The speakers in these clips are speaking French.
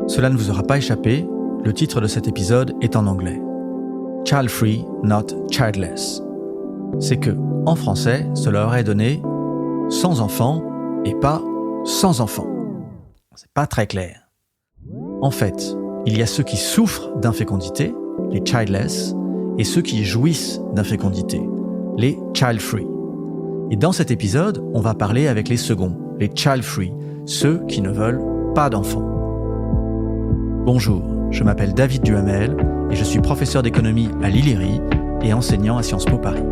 Cela ne vous aura pas échappé, le titre de cet épisode est en anglais. Child free, not childless. C'est que, en français, cela aurait donné sans enfants et pas sans enfants. C'est pas très clair. En fait, il y a ceux qui souffrent d'infécondité, les childless, et ceux qui jouissent d'infécondité, les child free. Et dans cet épisode, on va parler avec les seconds, les child free, ceux qui ne veulent pas d'enfants. Bonjour, je m'appelle David Duhamel et je suis professeur d'économie à l'ILERI et enseignant à Sciences Po Paris.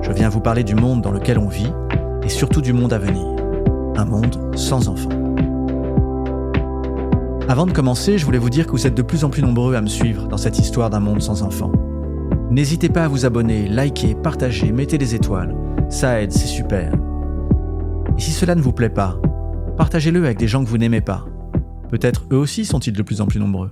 Je viens vous parler du monde dans lequel on vit et surtout du monde à venir, un monde sans enfants. Avant de commencer, je voulais vous dire que vous êtes de plus en plus nombreux à me suivre dans cette histoire d'un monde sans enfants. N'hésitez pas à vous abonner, liker, partager, mettez des étoiles. Ça aide, c'est super. Et si cela ne vous plaît pas, partagez-le avec des gens que vous n'aimez pas. Peut-être eux aussi sont-ils de plus en plus nombreux.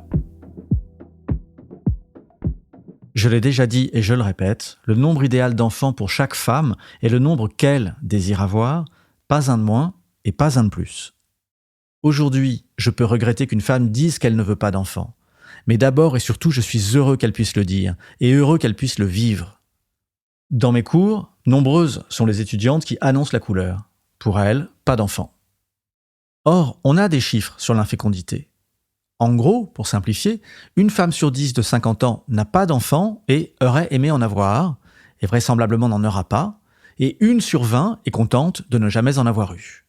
Je l'ai déjà dit et je le répète, le nombre idéal d'enfants pour chaque femme est le nombre qu'elle désire avoir, pas un de moins et pas un de plus. Aujourd'hui, je peux regretter qu'une femme dise qu'elle ne veut pas d'enfants. Mais d'abord et surtout, je suis heureux qu'elle puisse le dire et heureux qu'elle puisse le vivre. Dans mes cours, nombreuses sont les étudiantes qui annoncent la couleur. Pour elles, pas d'enfants. Or, on a des chiffres sur l'infécondité. En gros, pour simplifier, une femme sur 10 de 50 ans n'a pas d'enfant et aurait aimé en avoir, et vraisemblablement n'en aura pas, et 1 sur 20 est contente de ne jamais en avoir eu.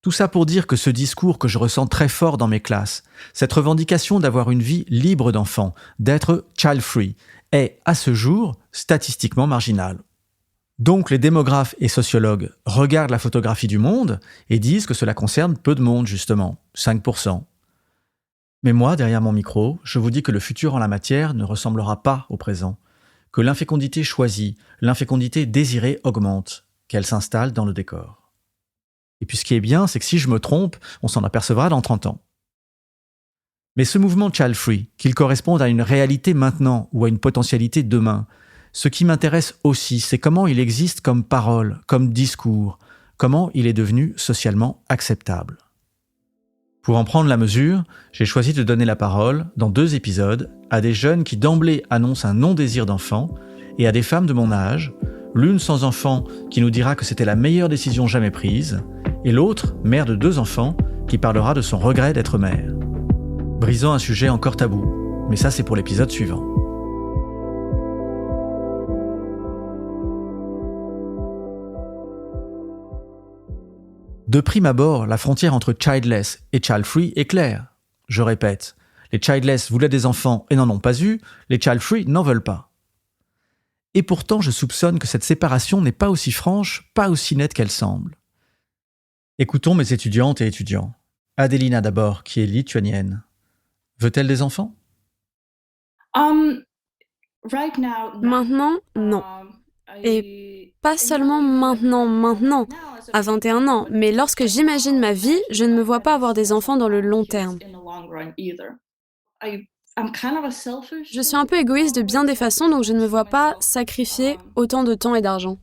Tout ça pour dire que ce discours que je ressens très fort dans mes classes, cette revendication d'avoir une vie libre d'enfants, d'être child-free, est, à ce jour, statistiquement marginale. Donc les démographes et sociologues regardent la photographie du monde et disent que cela concerne peu de monde, justement, 5%. Mais moi, derrière mon micro, je vous dis que le futur en la matière ne ressemblera pas au présent, que l'infécondité choisie, l'infécondité désirée augmente, qu'elle s'installe dans le décor. Et puis ce qui est bien, c'est que si je me trompe, on s'en apercevra dans 30 ans. Mais ce mouvement child-free, qu'il corresponde à une réalité maintenant ou à une potentialité demain, ce qui m'intéresse aussi, c'est comment il existe comme parole, comme discours, comment il est devenu socialement acceptable. Pour en prendre la mesure, j'ai choisi de donner la parole, dans 2 épisodes, à des jeunes qui d'emblée annoncent un non-désir d'enfant et à des femmes de mon âge, l'une sans enfant qui nous dira que c'était la meilleure décision jamais prise, et l'autre, mère de 2 enfants, qui parlera de son regret d'être mère. Brisant un sujet encore tabou, mais ça c'est pour l'épisode suivant. De prime abord, la frontière entre childless et child-free est claire. Je répète, les childless voulaient des enfants et n'en ont pas eu, les child-free n'en veulent pas. Et pourtant, je soupçonne que cette séparation n'est pas aussi franche, pas aussi nette qu'elle semble. Écoutons mes étudiantes et étudiants. Adelina d'abord, qui est lituanienne. Veut-elle des enfants ? Maintenant, non. Et pas seulement maintenant, à 21 ans, mais lorsque j'imagine ma vie, je ne me vois pas avoir des enfants dans le long terme. Je suis un peu égoïste de bien des façons, donc je ne me vois pas sacrifier autant de temps et d'argent.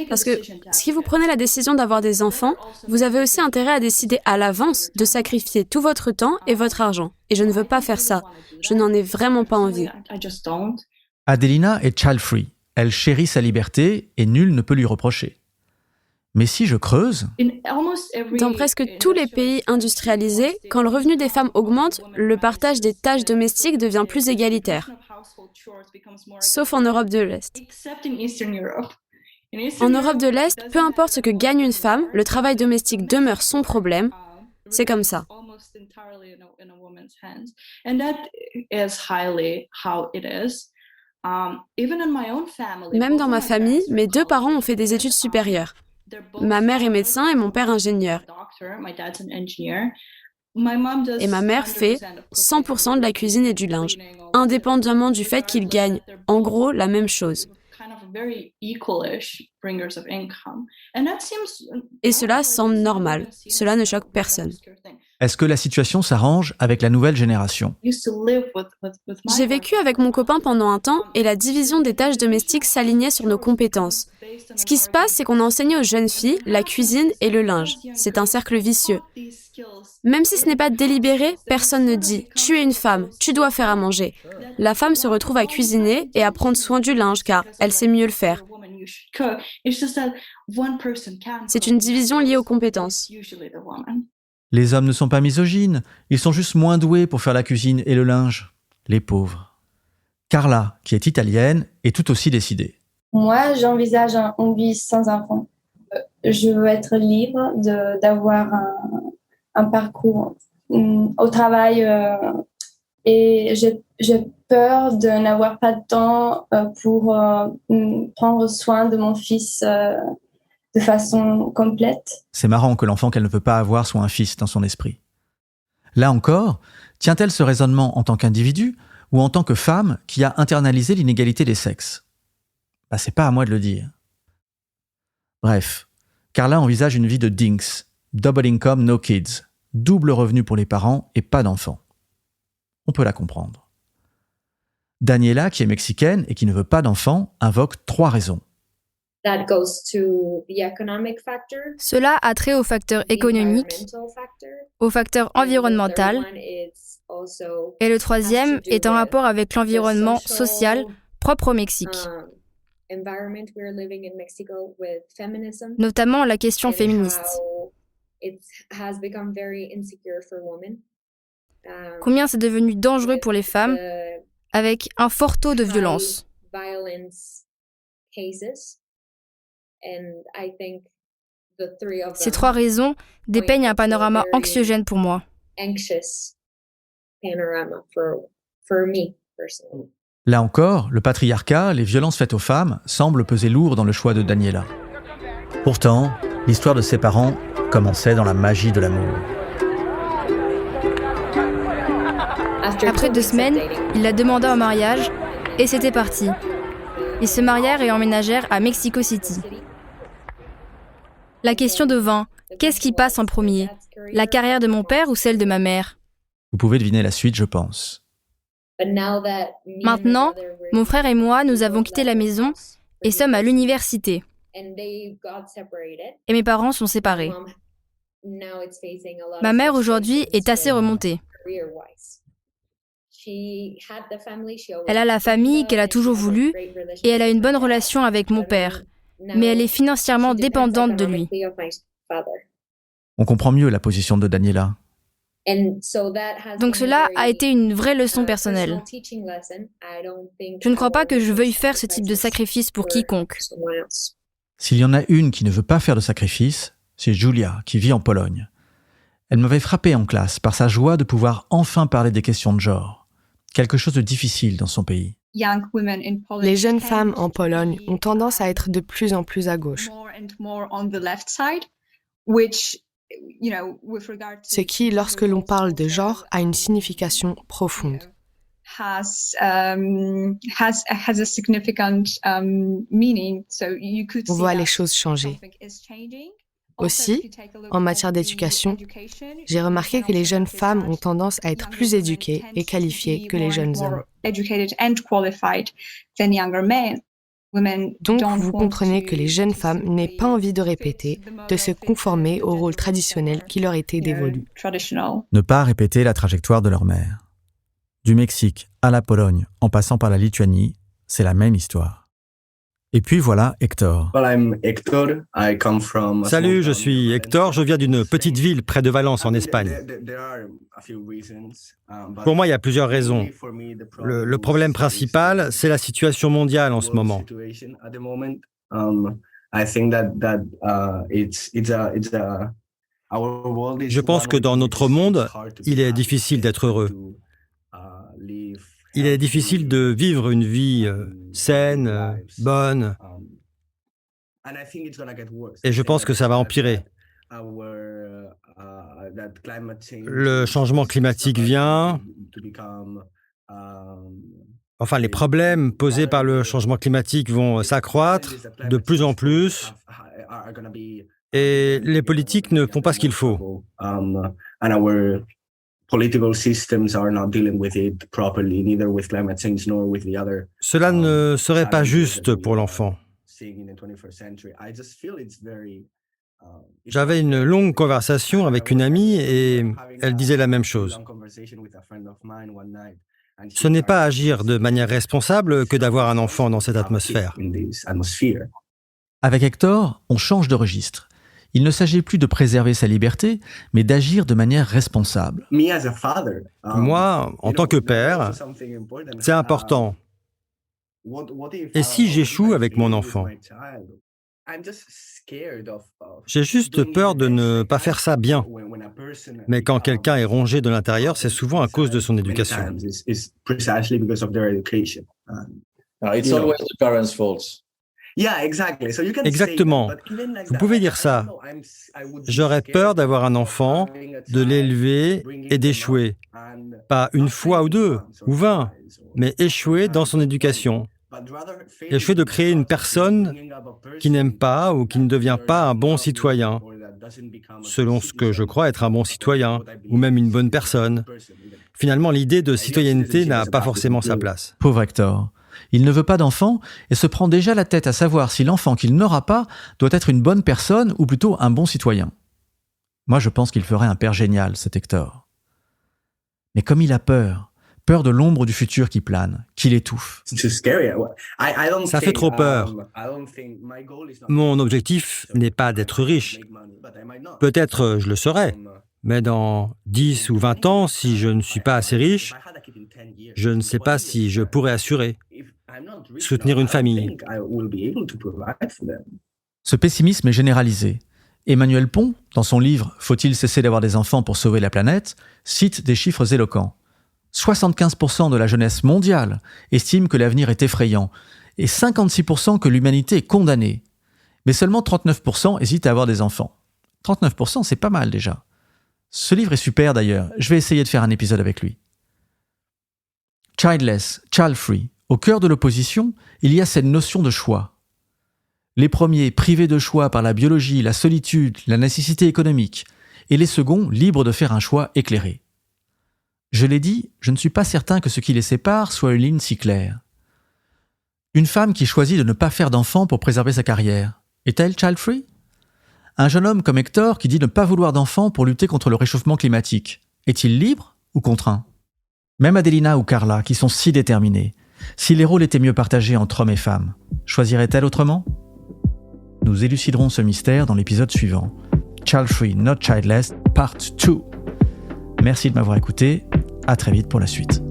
Parce que si vous prenez la décision d'avoir des enfants, vous avez aussi intérêt à décider à l'avance de sacrifier tout votre temps et votre argent. Et je ne veux pas faire ça. Je n'en ai vraiment pas envie. Adelina est child-free. Elle chérit sa liberté et nul ne peut lui reprocher. Mais si je creuse... Dans presque tous les pays industrialisés, quand le revenu des femmes augmente, le partage des tâches domestiques devient plus égalitaire. Sauf en Europe de l'Est. En Europe de l'Est, peu importe ce que gagne une femme, le travail domestique demeure son problème. C'est comme ça. Même dans ma famille, mes 2 parents ont fait des études supérieures. Ma mère est médecin et mon père ingénieur. Et ma mère fait 100% de la cuisine et du linge, indépendamment du fait qu'ils gagnent, en gros, la même chose. Et cela semble normal, cela ne choque personne. Est-ce que la situation s'arrange avec la nouvelle génération? J'ai vécu avec mon copain pendant un temps et la division des tâches domestiques s'alignait sur nos compétences. Ce qui se passe, c'est qu'on a enseigné aux jeunes filles la cuisine et le linge. C'est un cercle vicieux. Même si ce n'est pas délibéré, personne ne dit « tu es une femme, tu dois faire à manger ». La femme se retrouve à cuisiner et à prendre soin du linge car elle sait mieux le faire. C'est une division liée aux compétences. Les hommes ne sont pas misogynes, ils sont juste moins doués pour faire la cuisine et le linge. Les pauvres. Carla, qui est italienne, est tout aussi décidée. Moi, j'envisage une vie sans enfant. Je veux être libre d'avoir un parcours au travail et j'ai peur de n'avoir pas de temps pour prendre soin de mon fils de façon complète. C'est marrant que l'enfant qu'elle ne peut pas avoir soit un fils dans son esprit. Là encore, tient-elle ce raisonnement en tant qu'individu ou en tant que femme qui a internalisé l'inégalité des sexes? C'est pas à moi de le dire. Bref, Carla envisage une vie de dinks, double income, no kids, double revenu pour les parents et pas d'enfants. On peut la comprendre. Daniela, qui est mexicaine et qui ne veut pas d'enfants, invoque 3 raisons. Cela a trait au facteur économique, au facteur environnemental, et le troisième est en rapport avec l'environnement social propre au Mexique, notamment la question féministe. Combien c'est devenu dangereux pour les femmes avec un fort taux de violence. Ces 3 raisons dépeignent un panorama anxiogène pour moi. Là encore, le patriarcat, les violences faites aux femmes, semblent peser lourd dans le choix de Daniela. Pourtant, l'histoire de ses parents commençait dans la magie de l'amour. Après 2 semaines, il la demanda en mariage et c'était parti. Ils se marièrent et emménagèrent à Mexico City. La question devint, qu'est-ce qui passe en premier? La carrière de mon père ou celle de ma mère? Vous pouvez deviner la suite, je pense. Maintenant, mon frère et moi, nous avons quitté la maison et sommes à l'université. Et mes parents sont séparés. Ma mère aujourd'hui est assez remontée. Elle a la famille qu'elle a toujours voulu et elle a une bonne relation avec mon père, mais elle est financièrement dépendante de lui. On comprend mieux la position de Daniela. Donc cela a été une vraie leçon personnelle. Je ne crois pas que je veuille faire ce type de sacrifice pour quiconque. S'il y en a une qui ne veut pas faire de sacrifice, c'est Julia, qui vit en Pologne. Elle m'avait frappé en classe par sa joie de pouvoir enfin parler des questions de genre. Quelque chose de difficile dans son pays. Les jeunes femmes en Pologne ont tendance à être de plus en plus à gauche. Ce qui, lorsque l'on parle de genre, a une signification profonde. On voit les choses changer. Aussi, en matière d'éducation, j'ai remarqué que les jeunes femmes ont tendance à être plus éduquées et qualifiées que les jeunes hommes. Donc, vous comprenez que les jeunes femmes n'aient pas envie de répéter, de se conformer au rôle traditionnel qui leur était dévolu. Ne pas répéter la trajectoire de leur mère. Du Mexique à la Pologne, en passant par la Lituanie, c'est la même histoire. Et puis voilà Hector. Salut, je suis Hector, je viens d'une petite ville près de Valence en Espagne. Pour moi, il y a plusieurs raisons. Le problème principal, c'est la situation mondiale en ce moment. Je pense que dans notre monde, il est difficile d'être heureux. Il est difficile de vivre une vie saine, bonne. Et je pense que ça va empirer. Le changement climatique vient. Enfin, les problèmes posés par le changement climatique vont s'accroître de plus en plus. Et les politiques ne font pas ce qu'il faut. Cela ne serait pas juste pour l'enfant. J'avais une longue conversation avec une amie et elle disait la même chose. Ce n'est pas agir de manière responsable que d'avoir un enfant dans cette atmosphère. Avec Hector, on change de registre. Il ne s'agit plus de préserver sa liberté, mais d'agir de manière responsable. Moi, en tant que père, c'est important. Et si j'échoue avec mon enfant? J'ai juste peur de ne pas faire ça bien. Mais quand quelqu'un est rongé de l'intérieur, c'est souvent à cause de son éducation. Exactement. Vous pouvez dire ça. J'aurais peur d'avoir un enfant, de l'élever et d'échouer. Pas une fois ou deux, ou 20, mais échouer dans son éducation. Échouer de créer une personne qui n'aime pas ou qui ne devient pas un bon citoyen, selon ce que je crois être un bon citoyen, ou même une bonne personne. Finalement, l'idée de citoyenneté n'a pas forcément sa place. Pauvre Hector. Il ne veut pas d'enfant et se prend déjà la tête à savoir si l'enfant qu'il n'aura pas doit être une bonne personne ou plutôt un bon citoyen. Moi, je pense qu'il ferait un père génial, cet Hector. Mais comme il a peur de l'ombre du futur qui plane, qui l'étouffe. Ça fait trop peur. Mon objectif n'est pas d'être riche. Peut-être je le serai, mais dans 10 ou 20 ans, si je ne suis pas assez riche, je ne sais pas si je pourrai assurer, soutenir une famille. Ce pessimisme est généralisé. Emmanuel Pont, dans son livre « Faut-il cesser d'avoir des enfants pour sauver la planète ?», cite des chiffres éloquents. 75% de la jeunesse mondiale estime que l'avenir est effrayant et 56% que l'humanité est condamnée. Mais seulement 39% hésitent à avoir des enfants. 39%, c'est pas mal déjà. Ce livre est super d'ailleurs, je vais essayer de faire un épisode avec lui. Childless, child-free, au cœur de l'opposition, il y a cette notion de choix. Les premiers privés de choix par la biologie, la solitude, la nécessité économique, et les seconds libres de faire un choix éclairé. Je l'ai dit, je ne suis pas certain que ce qui les sépare soit une ligne si claire. Une femme qui choisit de ne pas faire d'enfant pour préserver sa carrière, est-elle child-free ? Un jeune homme comme Hector qui dit ne pas vouloir d'enfant pour lutter contre le réchauffement climatique, est-il libre ou contraint ? Même Adelina ou Carla, qui sont si déterminées, si les rôles étaient mieux partagés entre hommes et femmes, choisiraient-elles autrement ? Nous éluciderons ce mystère dans l'épisode suivant. Child-free, not childless, part 2. Merci de m'avoir écouté. À très vite pour la suite.